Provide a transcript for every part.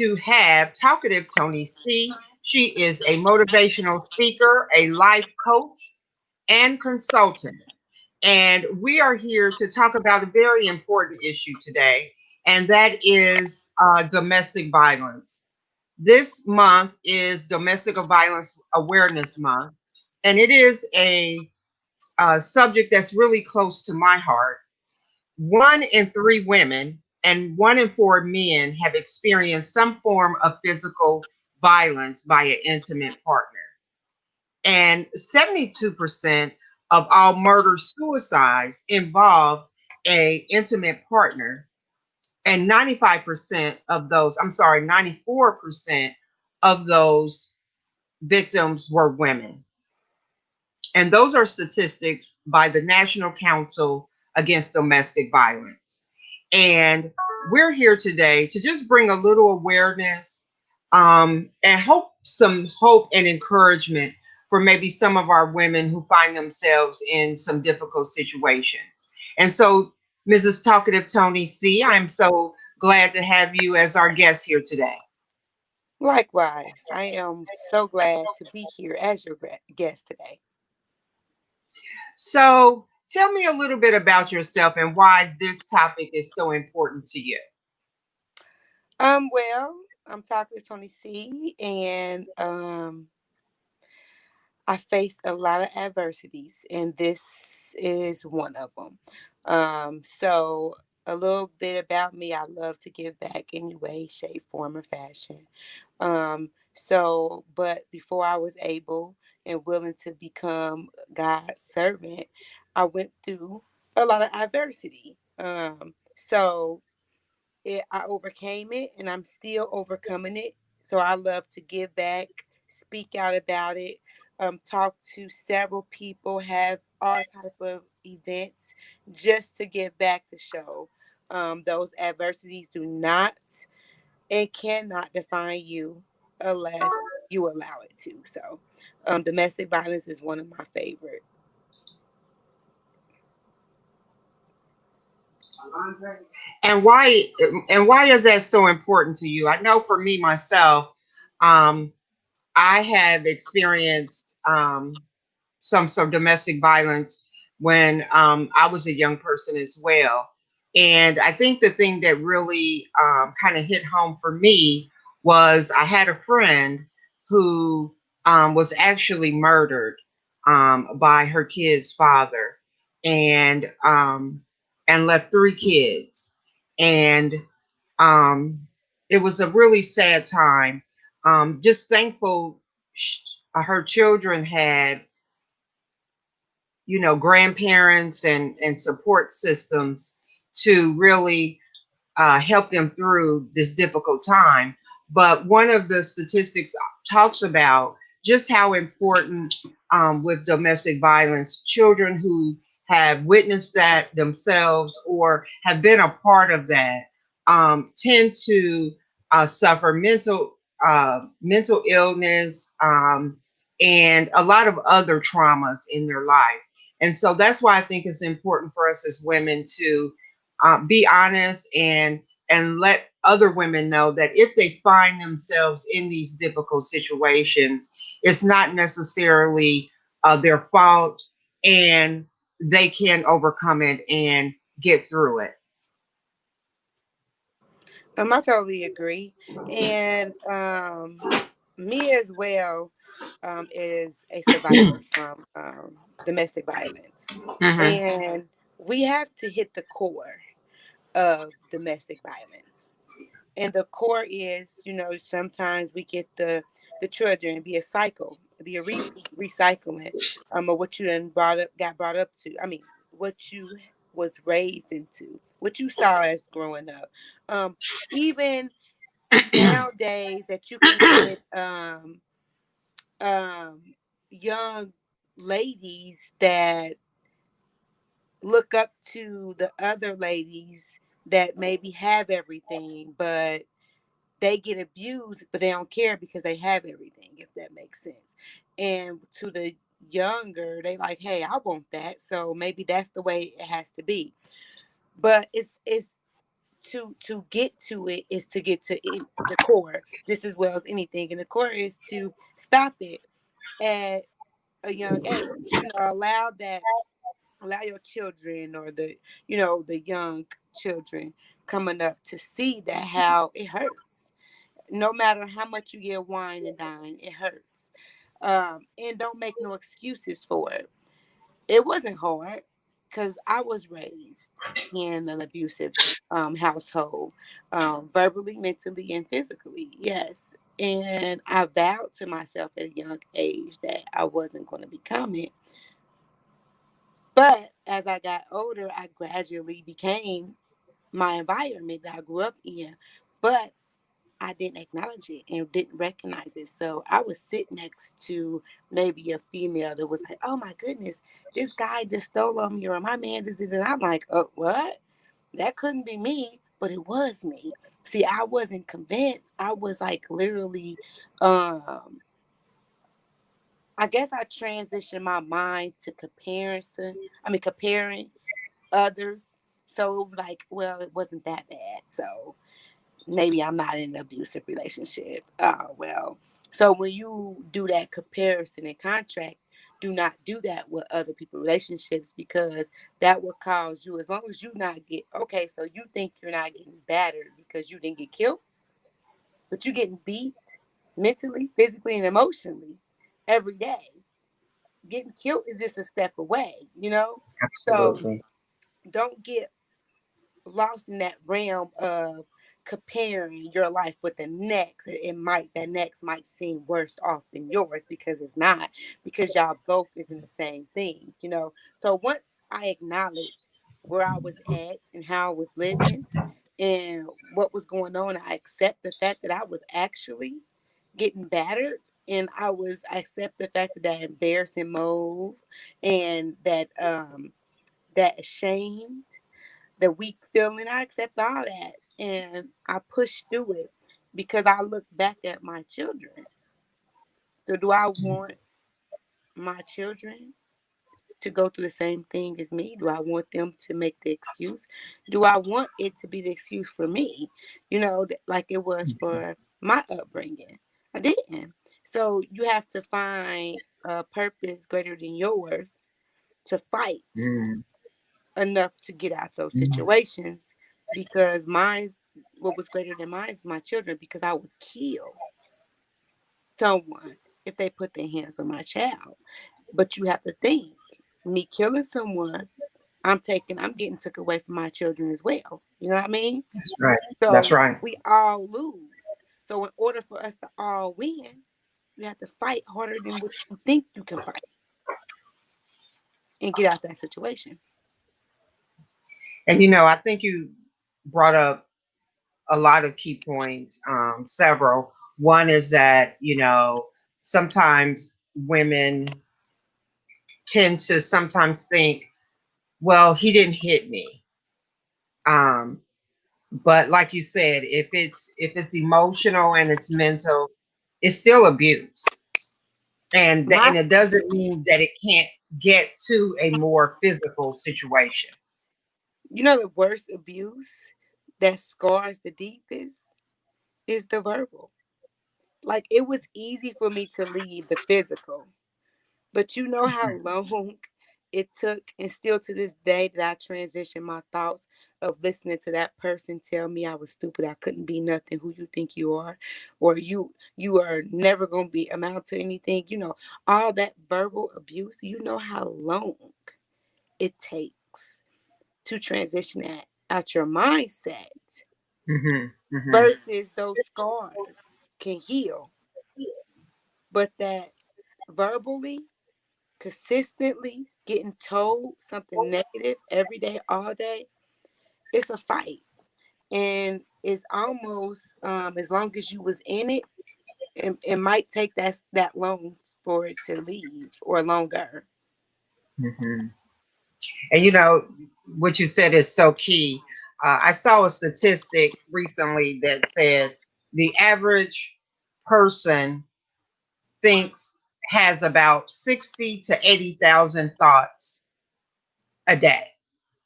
to have talkative Tony C. She is a motivational speaker, a life coach, and consultant. And we are here to talk about a very important issue today, and that is domestic violence. This month is Domestic Violence Awareness Month, and it is a subject that's really close to my heart. 1 in 3 women and 1 in 4 men have experienced some form of physical violence by an intimate partner. And 72% of all murder suicides involve a intimate partner. And 95% of those, I'm sorry, 94% of those victims were women. And those are statistics by the National Council Against Domestic Violence. And we're here today to just bring a little awareness and some hope and encouragement for maybe some of our women who find themselves in some difficult situations. And so, Mrs. Talkative Tony C., I'm so glad to have you as our guest here today. Likewise, I am so glad to be here as your guest today. So, tell me a little bit about yourself and why this topic is so important to you. Well, I'm talking to Tony C, and I faced a lot of adversities, and this is one of them. So a little bit about me: I love to give back any way, shape, form, or fashion. But before I was able and willing to become God's servant, I went through a lot of adversity. I overcame it, and I'm still overcoming it. So I love to give back, speak out about it, talk to several people, have all type of events just to give back the show. Those adversities do not and cannot define you unless you allow it to. So, domestic violence is one of my favorite. And why is that so important to you? I know for me myself, um, I have experienced some domestic violence when I was a young person as well. And I think the thing that really kind of hit home for me was I had a friend who was actually murdered by her kid's father, and left 3 kids. And um, it was a really sad time. Just thankful her children had, grandparents and support systems to really help them through this difficult time. But one of the statistics talks about just how important, with domestic violence, children who have witnessed that themselves or have been a part of that tend to suffer mental illness, and a lot of other traumas in their life. And so that's why I think it's important for us as women to be honest and let other women know that if they find themselves in these difficult situations, it's not necessarily their fault, and they can overcome it and get through it. I totally agree. And me as well is a survivor from domestic violence. Hmm. And we have to hit the core of domestic violence. And the core is, sometimes we get the children be a cycle, be a recycling of what you done got brought up to. I mean, what you was raised into, what you saw as growing up. Even nowadays that you can get um young ladies that look up to the other ladies that maybe have everything, but they get abused, but they don't care because they have everything, if that makes sense. And to the younger, they like, hey, I want that. So maybe that's the way it has to be. But it's to get to it is to get to the core just as well as anything, and the core is to stop it at a young age. Allow your children, or the young children coming up, to see that how it hurts. No matter how much you get wine and dine, it hurts. And don't make no excuses for it. It wasn't hard because I was raised in an abusive household, verbally, mentally, and physically. Yes. And I vowed to myself at a young age that I wasn't going to become it. But as I got older, I gradually became my environment that I grew up in. But I didn't acknowledge it and didn't recognize it. So I would sit next to maybe a female that was like, "Oh my goodness, this guy just stole on me," or "My man just did it." I'm like, "Oh, what? That couldn't be me," but it was me. See, I wasn't convinced. I was like literally, um, I guess I transitioned my mind to comparison. Comparing others. So it was like, well, it wasn't that bad. So maybe I'm not in an abusive relationship. Oh, well. So when you do that comparison and contract, do not do that with other people's relationships, because that will cause you, as long as you not get, okay, so you think you're not getting battered because you didn't get killed, but you're getting beat mentally, physically, and emotionally every day. Getting killed is just a step away. So Absolutely. don't get lost in that realm of comparing your life with the next. That next might seem worse off than yours, because it's not, because y'all both is in the same thing. So once I acknowledged where I was at and how I was living and what was going on, I accept the fact that I was actually getting battered, and I accept the fact that that embarrassing move, and that ashamed, the weak feeling. I accept all that and I push through it, because I look back at my children. So, do I want my children to go through the same thing as me? Do I want them to make the excuse? Do I want it to be the excuse for me, like it was for my upbringing? I didn't. So, you have to find a purpose greater than yours to fight Mm, enough to get out those mm. situations, because what was greater than mine is my children, because I would kill someone if they put their hands on my child. But you have to think, me killing someone, I'm getting took away from my children as well. You know what I mean? That's right. That's So right. we all lose. So in order for us to all win, you have to fight harder than what you think you can fight and get out that situation. And I think you brought up a lot of key points, several. One is that, sometimes women tend to sometimes think, well, he didn't hit me. Um, but like you said, if it's emotional and it's mental, it's still abuse. And My it doesn't mean that it can't get to a more physical situation. The worst abuse that scars the deepest is the verbal. Like, it was easy for me to leave the physical, but you know how long it took, and still to this day, that I transition my thoughts of listening to that person tell me I was stupid, I couldn't be nothing, who you think you are, or you are never gonna be amount to anything. All that verbal abuse. You know how long it takes to transition that out your mindset, Hmm. Hmm. versus those scars can heal. But that verbally, consistently getting told something negative every day, all day, it's a fight. And it's almost, as long as you was in it, it might take that long for it to leave, or longer. Hmm. And what you said is so key. I saw a statistic recently that said the average person thinks has about 60 to 80,000 thoughts a day,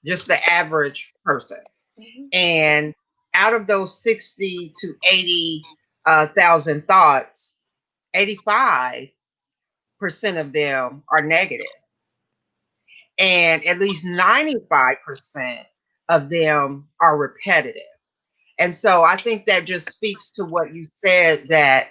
just the average person. Mhm. And out of those 60 to 80 thousand thoughts, 85% of them are negative, and at least 95% of them are repetitive. And so I think that just speaks to what you said, that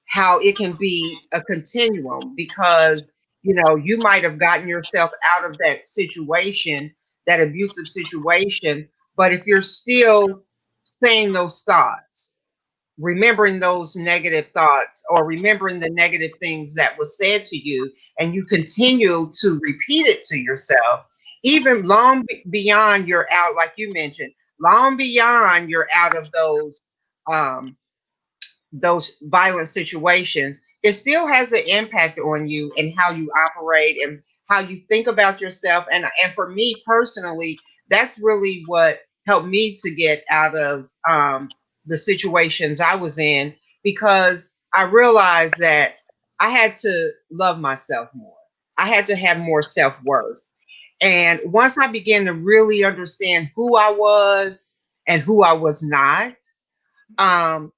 how it can be a continuum, because you might have gotten yourself out of that situation, that abusive situation, but if you're still saying those thoughts, remembering those negative thoughts, or remembering the negative things that was said to you, and you continue to repeat it to yourself, even long beyond you're out, like you mentioned, long beyond you're out of um, those violent situations, it still has an impact on you and how you operate and how you think about yourself. And for me personally, that's really what helped me to get out of the situations I was in, because I realized that I had to love myself more. I had to have more self worth. And once I began to really understand who I was and who I was not,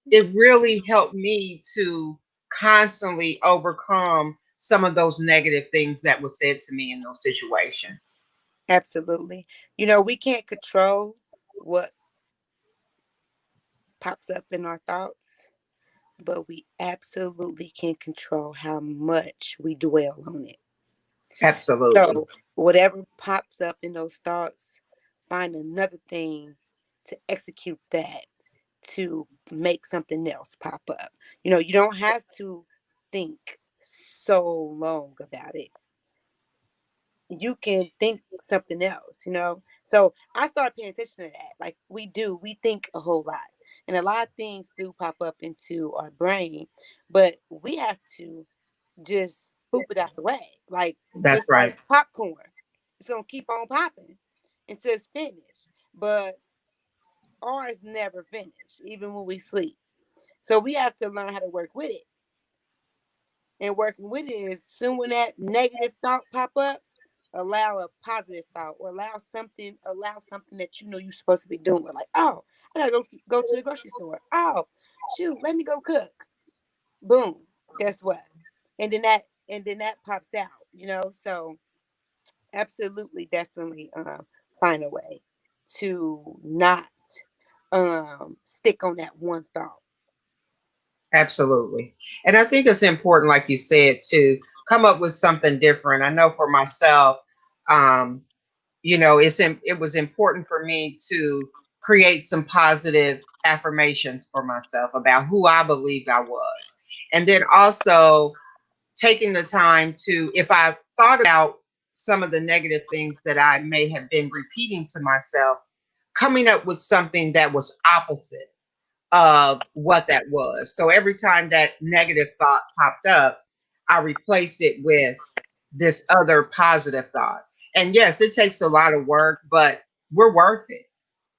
it really helped me to constantly overcome some of those negative things that were said to me in those situations. Absolutely. We can't control what pops up in our thoughts, but we absolutely can control how much we dwell on it. Absolutely. So, whatever pops up in those thoughts, find another thing to execute that, to make something else pop up. You don't have to think so long about it. You can think something else. So I started paying attention to that. Like we think a whole lot. And a lot of things do pop up into our brain, but we have to just poop it out the way. Like That's it's like right. popcorn. It's gonna keep on popping until it's finished. But ours never finish, even when we sleep. So we have to learn how to work with it. And working with it is soon when that negative thought pop up, allow a positive thought, or allow something that you're supposed to be doing. Like, oh, I gotta go to the grocery store. Oh, shoot, let me go cook. Boom. Guess what? And then that pops out. So absolutely, definitely find a way to not stick on that one thought. Absolutely. And I think it's important, like you said, to come up with something different. I know for myself, um, it was important for me to create some positive affirmations for myself about who I believed I was. And then also taking the time to, if I thought about some of the negative things that I may have been repeating to myself, coming up with something that was opposite of what that was. So every time that negative thought popped up, I replaced it with this other positive thought. And yes, it takes a lot of work, but we're worth it.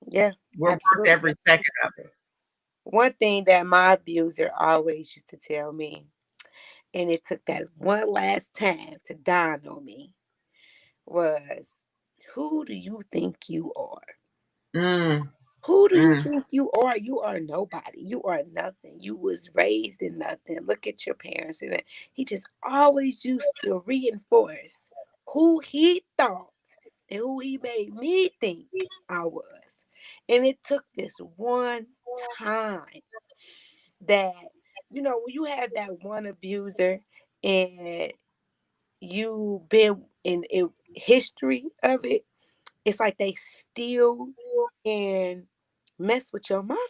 Yeah, We're worth absolutely. every second of it. One thing that my abuser always used to tell me, and it took that one last time to dawn on me, was, who do you think you are? Mm, Who do you mm, think you are? You are nobody. You are nothing. You was raised in nothing. Look at your parents. And he just always used to reinforce who he thought and who he made me think I was. And it took this one time that, when you have that one abuser and you've been in history of it, it's like they still can mess with your mind.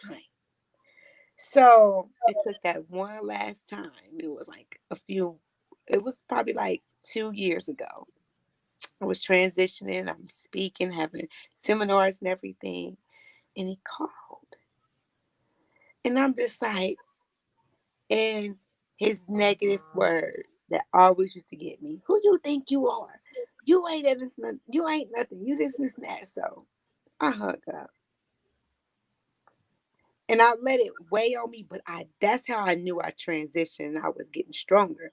So it took that one last time. It was probably like 2 years ago. I was transitioning, I'm speaking, having seminars and everything. And he called. And I'm just like, and his negative word that always used to get me, who you think you are? You ain't this, you ain't nothing. You this and that. So I hung up. And I let it weigh on me, but I that's how I knew I transitioned and I was getting stronger.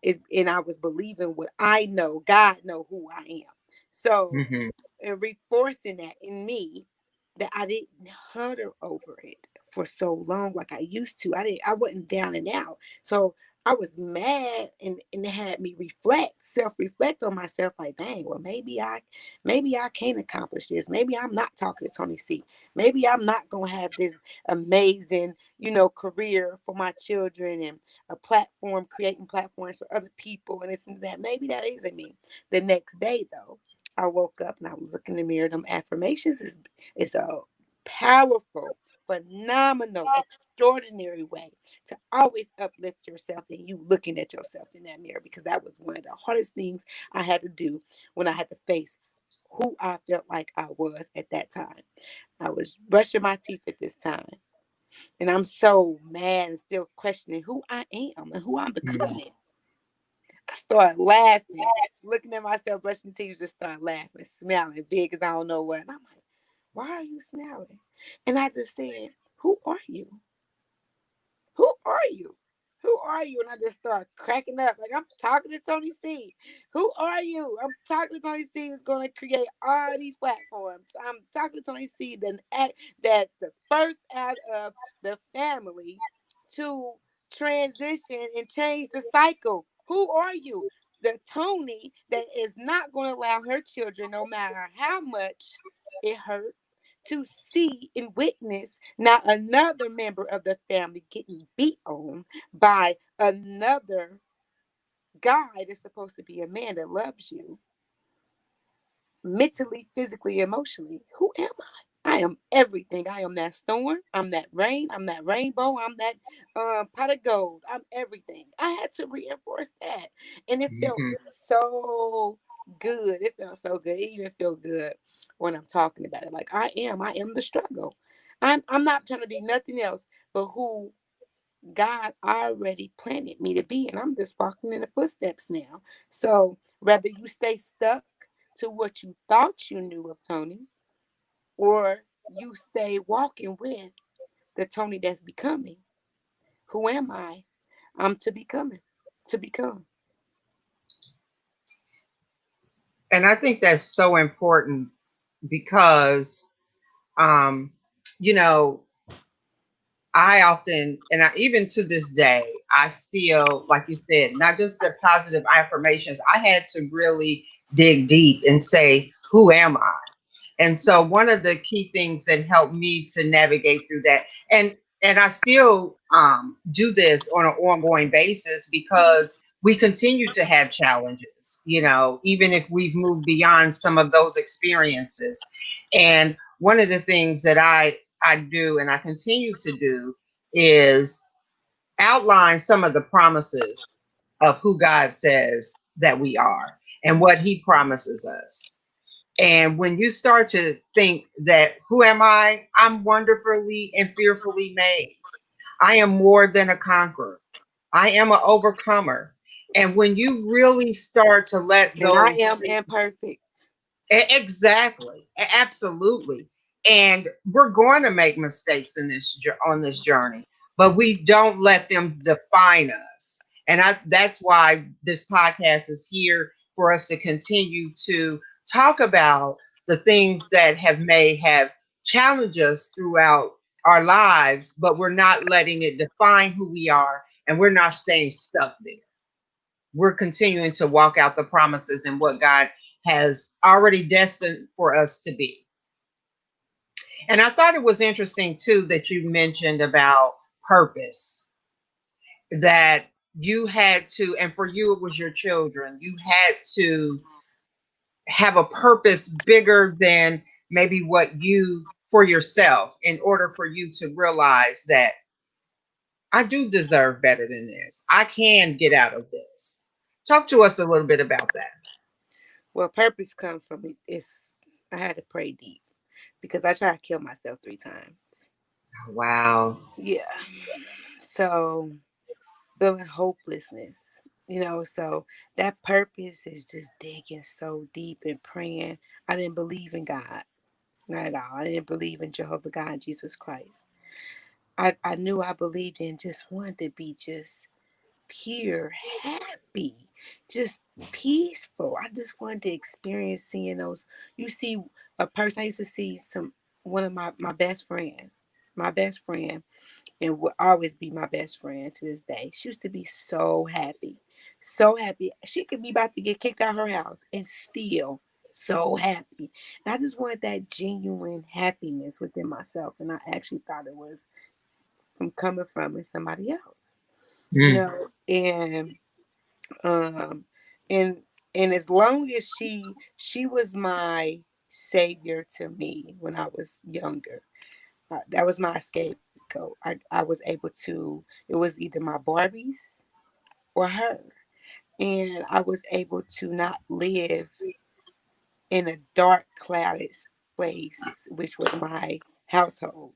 And I was believing what I know, God know who I am. So hmm and reinforcing that in me, that I didn't huddle over it for so long like I used to. I wasn't down and out. So I was mad, and it had me self-reflect on myself, like, dang, well, maybe I can't accomplish this. Maybe I'm not talking to Tony C. Maybe I'm not gonna have this amazing, career for my children, and a platform, creating platforms for other people, and this and that. Maybe that isn't me. The next day though, I woke up and I was looking in the mirror. Them affirmations is a powerful, phenomenal, extraordinary way to always uplift yourself, and you looking at yourself in that mirror, because that was one of the hardest things I had to do when I had to face who I felt like I was at that time. I was brushing my teeth at this time, and I'm so mad and still questioning who I am and who I'm Mhm. becoming. I started laughing, looking at myself, brushing teeth, just started laughing, smiling big as I don't know what. And I'm like, why are you smiling? And I just said, who are you? Who are you? Who are you? And I just start cracking up. Like, I'm talking to Tony C. Who are you? I'm talking to Tony C, who's going to create all these platforms. I'm talking to Tony C, that the first out of the family to transition and change the cycle. Who are you? The Tony that is not going to allow her children, no matter how much it hurt, to see and witness not another member of the family getting beat on by another guy that's supposed to be a man that loves you mentally, physically, emotionally. Who am I? I am everything. I am that storm. I'm that rain. I'm that rainbow. I'm that pot of gold. I'm everything. I had to reinforce that, and it felt Mhm. so good. It felt so good. It even feel good when I'm talking about it. Like, I am. I am the struggle. I'm not trying to be nothing else but who God already planted me to be, and I'm just walking in the footsteps now. So whether you stay stuck to what you thought you knew of Tony, or you stay walking with the Tony that's becoming, who am I? I'm to becoming, to become. And I think that's so important because, um, you know, I often, and I, even to this day, I still, like you said, not just the positive affirmations, I had to really dig deep and say, who am I? And so one of the key things that helped me to navigate through that, and I still do this on an ongoing basis because we continue to have challenges, even if we've moved beyond some of those experiences. And one of the things that I do and I continue to do is outline some of the promises of who God says that we are and what he promises us. And when you start to think that, who am I? I'm wonderfully and fearfully made. I am more than a conqueror. I am an overcomer. And when you really start to let And I those am imperfect. Exactly. Absolutely. And we're going to make mistakes in on this journey, but we don't let them define us. And that's why this podcast is here for us to continue to talk about the things that may have challenged us throughout our lives, but we're not letting it define who we are, and we're not staying stuck there. We're continuing to walk out the promises and what God has already destined for us to be. And I thought it was interesting too that you mentioned about purpose, that you had to, and for you, it was your children, you had to have a purpose bigger than maybe what you for yourself in order for you to realize that I do deserve better than this. I can get out of this. Talk to us a little bit about that. Well, purpose comes from it. I had to pray deep because I tried to kill myself 3 times. Wow. Yeah. So feeling hopelessness, so that purpose is just digging so deep and praying. I didn't believe in God, not at all. I didn't believe in Jehovah God, Jesus Christ. I knew I believed in, just wanted to be just pure, happy, just peaceful. I just wanted to experience seeing those. You see a person, I used to see one of my best friend, my best friend, and will always be my best friend to this day. She used to be so happy, so happy. She could be about to get kicked out her house and still so happy. And I just wanted that genuine happiness within myself, and I actually thought it was from coming from somebody else, you Mm. know. Um, and and as long as she was my savior to me when I was younger. That was my scapegoat. I was able to, it was either my Barbies or her. And I was able to not live in a dark, clouded space, which was my household.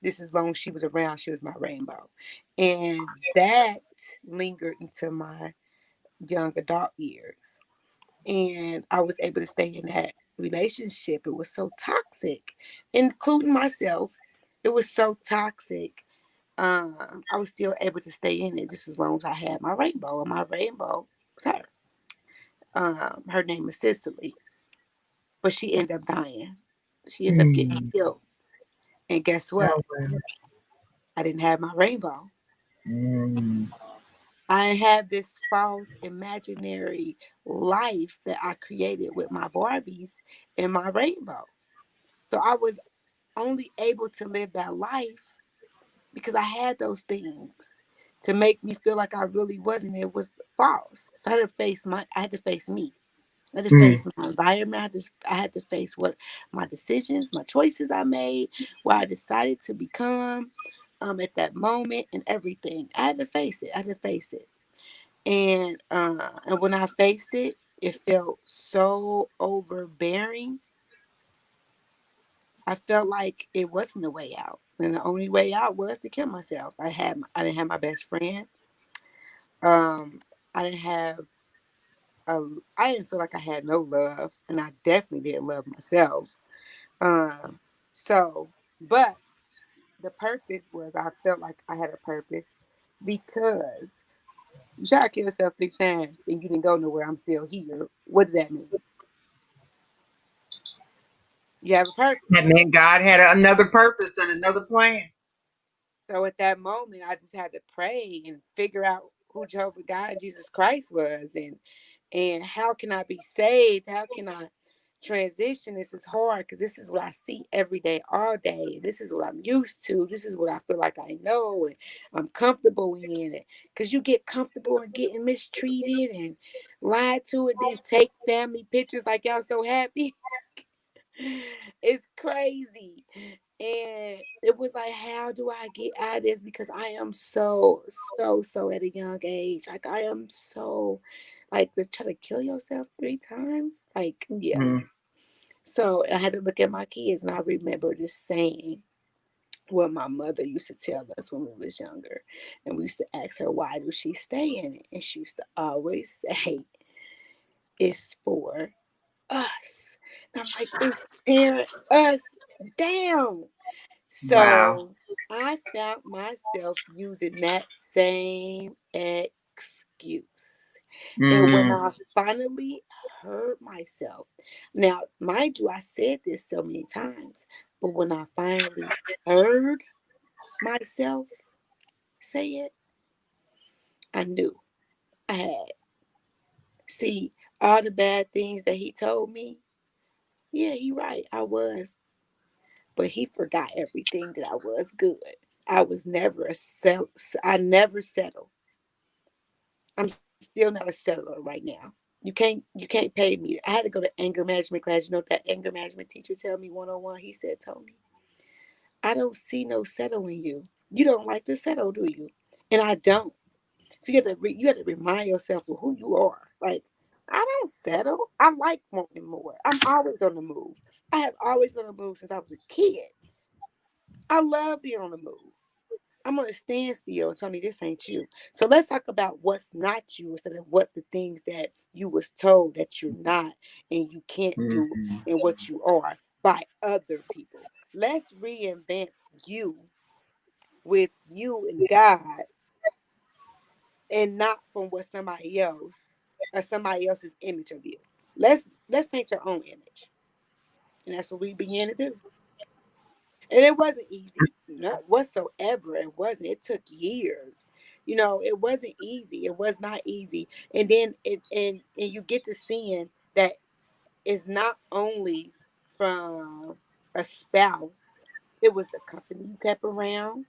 This as long as she was around, she was my rainbow. And that lingered into my young adult years. And I was able to stay in that relationship. It was so toxic, including myself. It was so toxic. I was still able to stay in it just as long as I had my rainbow, and my rainbow was her. Her name is Cicely, but she ended up dying. She ended up getting Mm. killed. And guess what? Oh, well. I didn't have my rainbow. Mm. I have this false imaginary life that I created with my Barbies and my rainbow. So I was only able to live that life because I had those things to make me feel like I really wasn't. It was false. So I had to face me. I had to Mm. face my environment. I had to face what my decisions, my choices I made, what I decided to become at that moment and everything. I had to face it. I had to face it. And when I faced it, it felt so overbearing. I felt like it wasn't the way out. And the only way out was to kill myself. I didn't have my best friend. I didn't have I didn't feel like I had no love, and I definitely didn't love myself. Um, so, but the purpose was I felt like I had a purpose because you try to kill yourself 3 times and you didn't go nowhere. I'm still here. What did that mean? You have a That purpose. meant God had another purpose and another plan. So at that moment, I just had to pray and figure out who Jehovah God and Jesus Christ was, and how can I be saved? How can I transition? This is hard because this is what I see every day, all day. This is what I'm used to. This is what I feel like I know, and I'm comfortable in it. Because you get comfortable in getting mistreated and lied to, and then take family pictures like y'all so happy. It's crazy. And it was like, how do I get out of this? Because I am so, so, so at a young age. Like, I am so, like, to try to kill yourself 3 times. Like, yeah. Mm. So I had to look at my kids, and I remember just saying what my mother used to tell us when we was younger. And we used to ask her, why do she stay in it? And she used to always say, it's for us. And I'm like, it's tearing us down. Wow. So I found myself using that same excuse. And when Mm. I finally heard myself, now, mind you, I said this so many times, but when I finally heard myself say it, I knew I had. See, all the bad things that he told me, yeah, he right, I was. But he forgot everything that I was good. I was never a sell. I never settle. I'm still not a settler right now. You can't pay me. I had to go to anger management class. You know what that anger management teacher tell me 101? He said, Tony, I don't see no settle in you. You don't like to settle, do you? And I don't. So you have to remind yourself of who you are. Like, I don't settle. I like wanting more. I'm always on the move. I have always been on the move since I was a kid. I love being on the move. I'm gonna stand still and Tony, this ain't you. So let's talk about what's not you instead of what the things that you was told that you're not and you can't do Mm. and what you are by other people. Let's reinvent you with you and God and not from what somebody else or somebody else's image of you. Let's paint your own image. And that's what we began to do. And it wasn't easy, not whatsoever. It wasn't. It took years. It wasn't easy. It was not easy. And then and you get to seeing that it's not only from a spouse. It was the company you kept around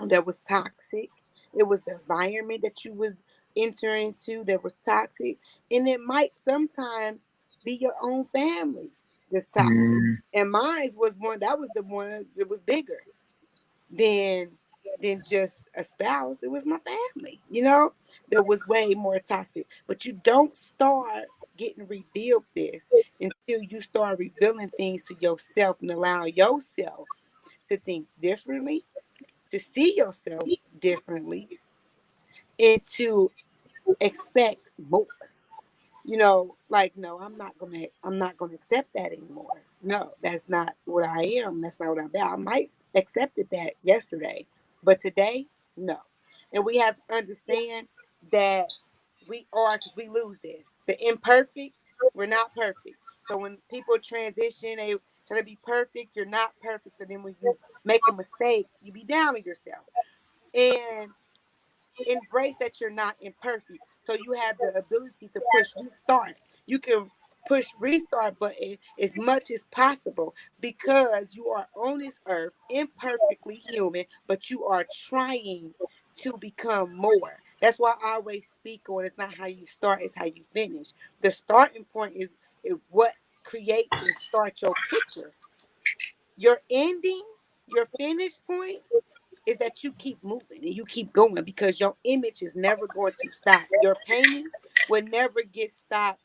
that was toxic. It was the environment that you was entering into that was toxic. And it might sometimes be your own family that's toxic. Mm. And mine was one that was the one that was bigger than than just a spouse. It was my family, that was way more toxic. But you don't start getting revealed this until you start revealing things to yourself and allow yourself to think differently, to see yourself differently, and to expect more. Like, no, I'm not gonna accept that anymore. No, that's not what I am. That's not what I'm about. I might accepted that yesterday, but today, no. And we have to understand that we are, because we lose this. The imperfect, we're not perfect. So when people transition, they try to be perfect, you're not perfect. So then when you make a mistake, you be down on yourself. And embrace that you're not imperfect. So you have the ability to push restart. You can push restart button as much as possible because you are on this earth imperfectly human, but you are trying to become more. That's why I always speak on it's not how you start, it's how you finish. The starting point is what creates and starts your picture. Your ending, your finish point is that you keep moving and you keep going because your image is never going to stop. Your painting will never get stopped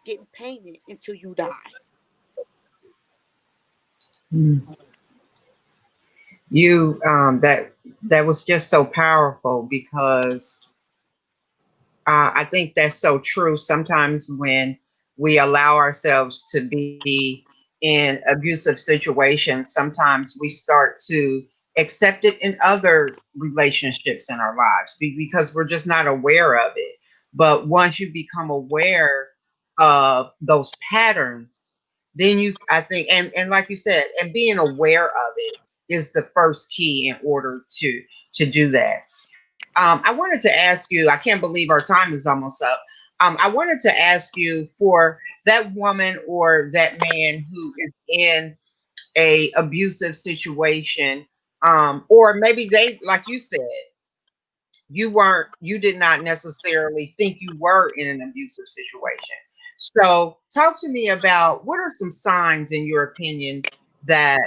getting painted until you die. Mm. That was just so powerful because I think that's so true. Sometimes when we allow ourselves to be in abusive situations, sometimes we start to accept it in other relationships in our lives because we're just not aware of it. But once you become aware of those patterns, then I think, and like you said, and being aware of it is the first key in order to do that. I wanted to ask you, I can't believe our time is almost up. I wanted to ask you for that woman or that man who is in a abusive situation, or maybe they, like you said, you did not necessarily think you were in an abusive situation. So, talk to me about what are some signs, in your opinion, that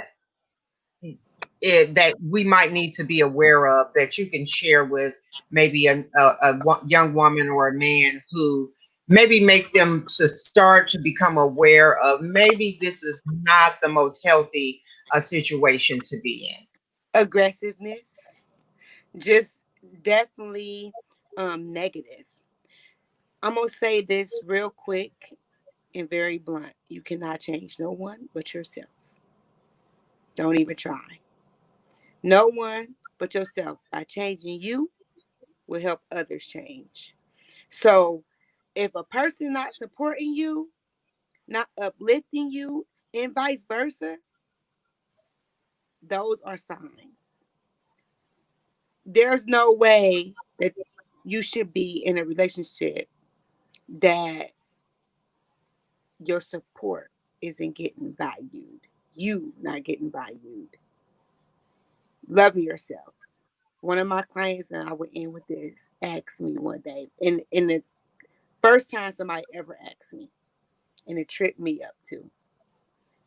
that we might need to be aware of that you can share with maybe young woman or a man who maybe make them to start to become aware of maybe this is not the most healthy situation to be in. Aggressiveness, just definitely negative. I'm gonna say this real quick and very blunt. You cannot change no one but yourself. Don't even try. No one but yourself. By changing you will help others change. So if a person not supporting you, not uplifting you, and vice versa, those are signs. There's no way that you should be in a relationship that your support isn't getting valued. You not getting valued. Loving yourself. One of my clients, and I would end with this, asked me one day, and in the first time somebody ever asked me, and it tripped me up too.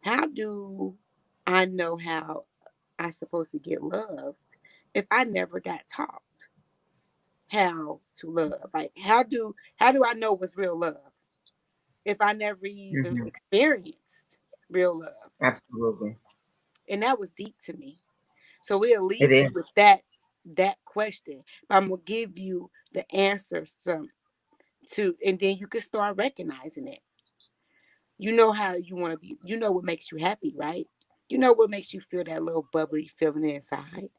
How do I know how I'm supposed to get loved if I never got taught how to love? Like how do I know what's real love if I never even Hmm. experienced real love? Absolutely. And that was deep to me. So we'll It leave you with is. that question. But I'm gonna give you the answer some to, and then you can start recognizing it. You know how you want to be. You know what makes you happy, right? You know what makes you feel that little bubbly feeling inside.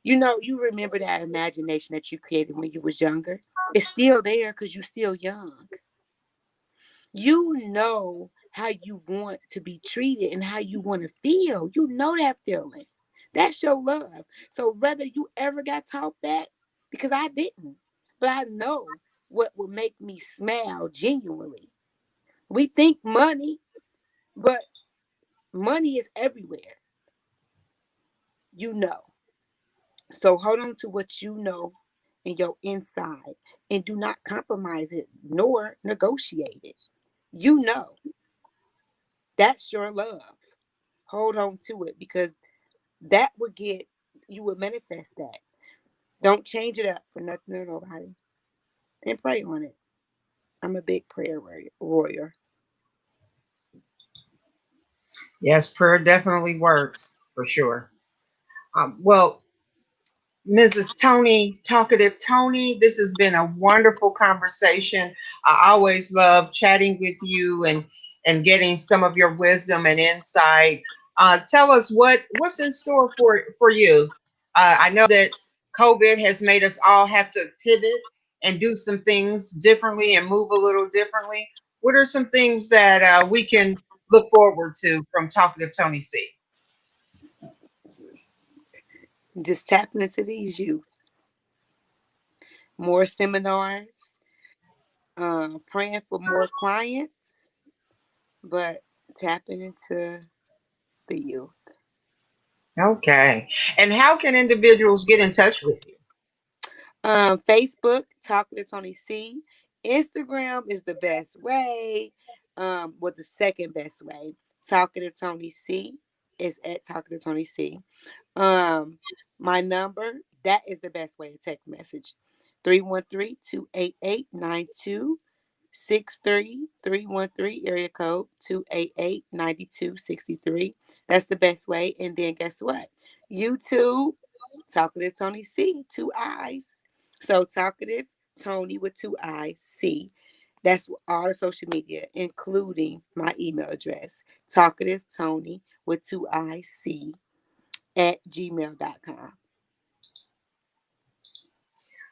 You remember that imagination that you created when you was younger. It's still there because you're still young. You know how you want to be treated and how you want to feel. You know that feeling. That's your love. So whether you ever got taught that, because I didn't, but I know what would make me smile genuinely. We think money, but money is everywhere. You know. So hold on to what you know in your inside and do not compromise it nor negotiate it. You know, that's your love. Hold on to it because that would get, you would manifest that. Don't change it up for nothing or nobody. And pray on it. I'm a big prayer warrior. Yes, prayer definitely works for sure. Well, Mrs. Toni, Talkative Toni, this has been a wonderful conversation. I always love chatting with you and getting some of your wisdom and insight. Tell us what's in store for you. I know that COVID has made us all have to pivot and do some things differently and move a little differently. What are some things that we can look forward to from Talkative Tony C? Just tapping into these youth. More seminars, praying for more clients, but tapping into the youth. Okay. And how can individuals get in touch with you? Facebook, Talking to Tony C. Instagram is the best way. The second best way. Talking to Tony C is at Talking to Tony C. Um, my number, that is the best way to text message. 313-288-9263. 313 area code 288-9263. That's the best way. And then guess what? YouTube, Talkative Tony C, two eyes. So Talkative Tony with two eyes, C. That's all the social media, including my email address. Talkative Tony with two eyes, C at gmail.com.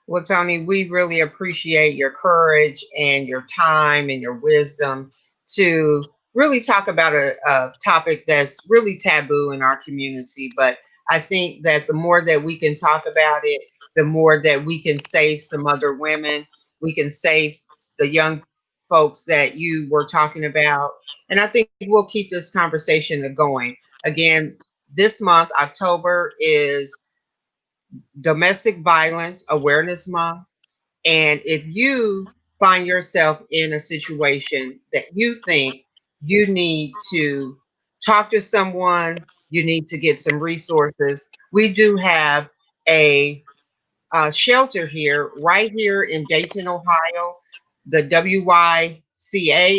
Well, Tony, we really appreciate your courage and your time and your wisdom to really talk about a topic that's really taboo in our community. But I think that the more that we can talk about it, the more that we can save some other women, we can save the young folks that you were talking about. And I think we'll keep this conversation going. Again, this month, October, is Domestic Violence Awareness Month. And if you find yourself in a situation that you think you need to talk to someone, you need to get some resources, we do have a, shelter here, right here in Dayton, Ohio. The WYCA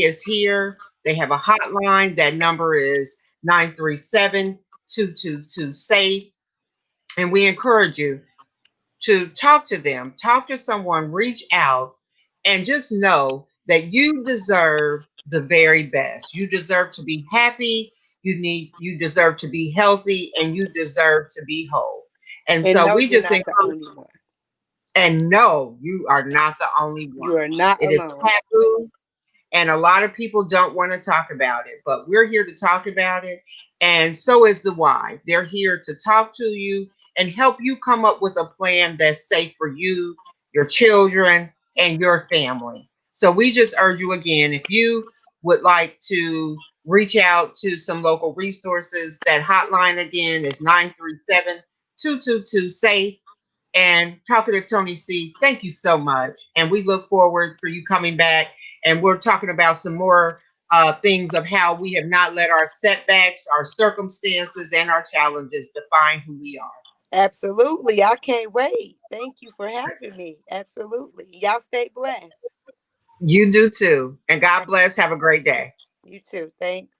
is here. They have a hotline. That number is 937-222 SAFE. And we encourage you to talk to them, talk to someone, reach out, and just know that you deserve the very best. You deserve to be happy, you deserve to be healthy, and you deserve to be whole. And And so no, we you're just not the encourage, only one. and no, you are not the only You one. are not It is alone. taboo. And a lot of people don't want to talk about it, but we're here to talk about it. And so is the Y. They're here to talk to you and help you come up with a plan that's safe for you, your children, and your family. So we just urge you again, if you would like to reach out to some local resources, that hotline again is 937-222 SAFE. And Talkative Tony C, thank you so much. And we look forward for you coming back. And we're talking about some more things of how we have not let our setbacks, our circumstances, and our challenges define who we are. Absolutely. I can't wait. Thank you for having me. Absolutely. Y'all stay blessed. You do too. And God bless. Have a great day. You too. Thanks.